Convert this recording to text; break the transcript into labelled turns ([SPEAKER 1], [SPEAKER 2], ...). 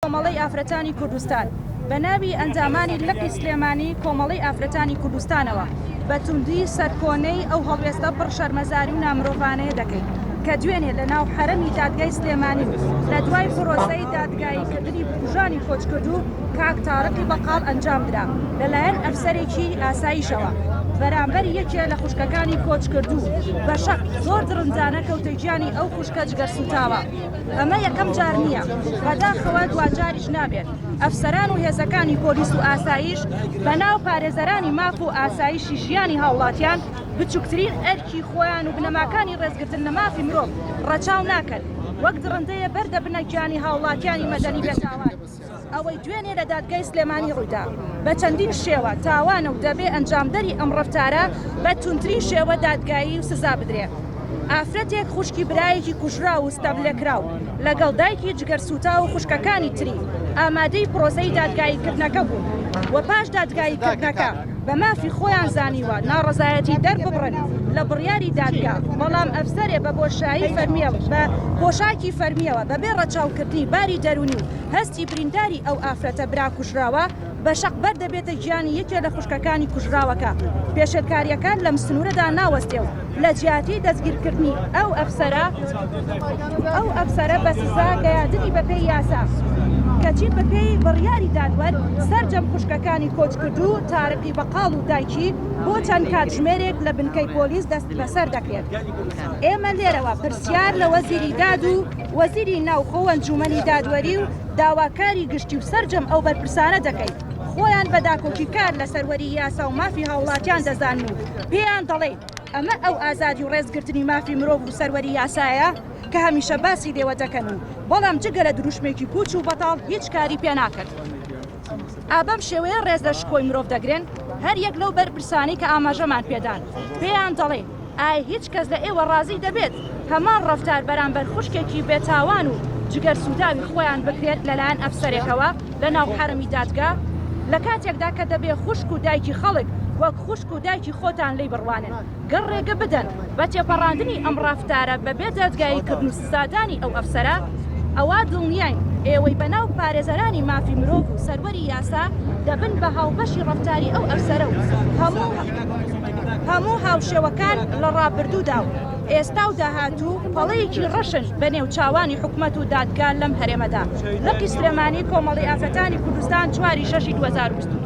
[SPEAKER 1] کۆمەڵەی ئافرەتانی کوردستان بە ناوی ئەنجامانی لقی سلێمانی کۆمەڵەی ئافرەتانی کوردستانەوە بە توندی سەرکۆنەی ئەو هەڵوێستە پڕ شەرمەزاری و نامرۆڤانەیە دەکەین کە دوێنێ لە ناو حەرەمی دادگای سلێمانی لە دوای پرۆسەی دادگاییکردنی بکوژانی کۆچکردو کاک تارقی بەقاڵ ئەنجامدرا لەلایەن ئەفسەرێکی ئاسایشەوە بەرامبەر یەکێ لە خوشکەکانی کۆچکردو بە شەق زۆر درنجانە کەوتە گیانی ئەو خوشکە جگەرسوتاوە. ئەمە یەکەم جار نییە، بەداخەوە دوجاریش نابێت. ئەفسەران و هێزەکانی پۆلیس و ئاسایش بەناو پارێزەرانی ماف و ئاسایشی ژیانی هاوڵاتیان بچووکترین ئەرکی خۆیان و بنەماکانی ڕێزگرتن لە مافی مرۆڤ ڕەچاو ناکەن، وەک درڕندەیە بەردەبنە گیانی هاوڵاتیانی مەدەنی بێتاوان. ئەوەی دوێنێ لە دادگای سلێمانی ڕوویدا بە چەندین شێوە تاوانە و دەبێ ئەنجامدەری ئەم ڕەفتارە بە تونترین شێوە دادگایی و سزا بدرێت. ئافرەتێک خوشکی برایەکی کوژرا و ستەملێکراو لەگەڵ دایکی جگەرسوتا و خوشکەکانی تری ئامادەی پرۆسەی دادگاییکردنەکە بوون و پاش دادگاییکردنەکە بە مافی خۆیان زانیوە ناڕەزایەتی دەرببڕن لە بڕیاری دادگا، بەڵام ئەفسەرێ بە بۆشایی فەرمیەوە بە پۆشاکی فەرمیەوە بەبێ ڕەچاوکردنی باری دەرونی و هەستی برینداری ئەو ئافرەتە برا کوژراوە بە شەق بەردەبێتە گیانی یەکێ لە خوشکەکانی کوژراوەکە. پێشێلکاریەکان لەم سنوورەدا ناوەستێ و لە جیاتی دەستگیرکردنی ئەو ئەفسەرە بە سزا گەیاندنی بەپێی یاسا کەچی بەپێی بڕیاری دادوەر سەرجەم خوشکەکانی کۆچکردو تارقی بەقاڵ و دایکی بۆ چەند کاتژمێرێک لە بنکەی پۆلیس دەست بەسەر دەکرێت. ئێمە لێرەوە پرسیار لە وەزیری داد و وەزیری ناوخۆ ئەنجومەنی دادوەری و داواکاری گشتی و سەرجەم ئەو بەرپرسانە دەکەین. خۆیان بە داکۆکی کار لە سەروەری یاسا و مافی هاوڵاتیان دەزانن و پێیان دەڵێن ئەمە ئەو ئازادی و ڕێزگرتنی مافی مرۆڤ و سەروەری یاسایە کە هەمیشە باسی دێوە دەکەن و بەڵام جگە لە دروشمێکی پوچ و بەتاڵ هیچ کاری پێ ناکرد. ئابەم شێوەیە ڕێز لە شکۆی مرۆڤ دەگرن هەر یەک لەو بەرپرسانی کە ئاماژەمان پێدان پێیان دەڵێ ئایا هیچ کەس لە ئێوە ڕازی دەبێت هەمان ڕەفتار بەرامبەر خوشکێکی بێتاوان و جگەر سووداوی خۆیان بکرێت لەلایەن ئەفسەرێکەوە لە ناو حرەمی دادگا لە کاتێکدا کە دەبێ خوشک و دایکی خەڵک وەک خوشک و دایکی خۆتان لی بڕوانن گەڕ ڕێگە بدەن بە تێپەڕاندنی ئەم ڕەفتارە بەبێ دادگاییکردن و سزادانی ئەو ئەفسەرە. ئەوە دڵنیاین ئێوەی بەناو پارێزەرانی مافی مرۆڤ و سەروەری یاسا دەبن بە هاوبەشی ڕەفتاری ئەو ئەفسەرە و هەموو هاوشێوەکان لە ڕابردوودا و ئێستا و داهاتوو پەڵەیەکی ڕەشن بە نێو چاوانی حکومەت و دادگا لەم هەرێمەدا. لقی سلێمانی کۆمەڵی ئافرەتانی کوردستان 4/6/2022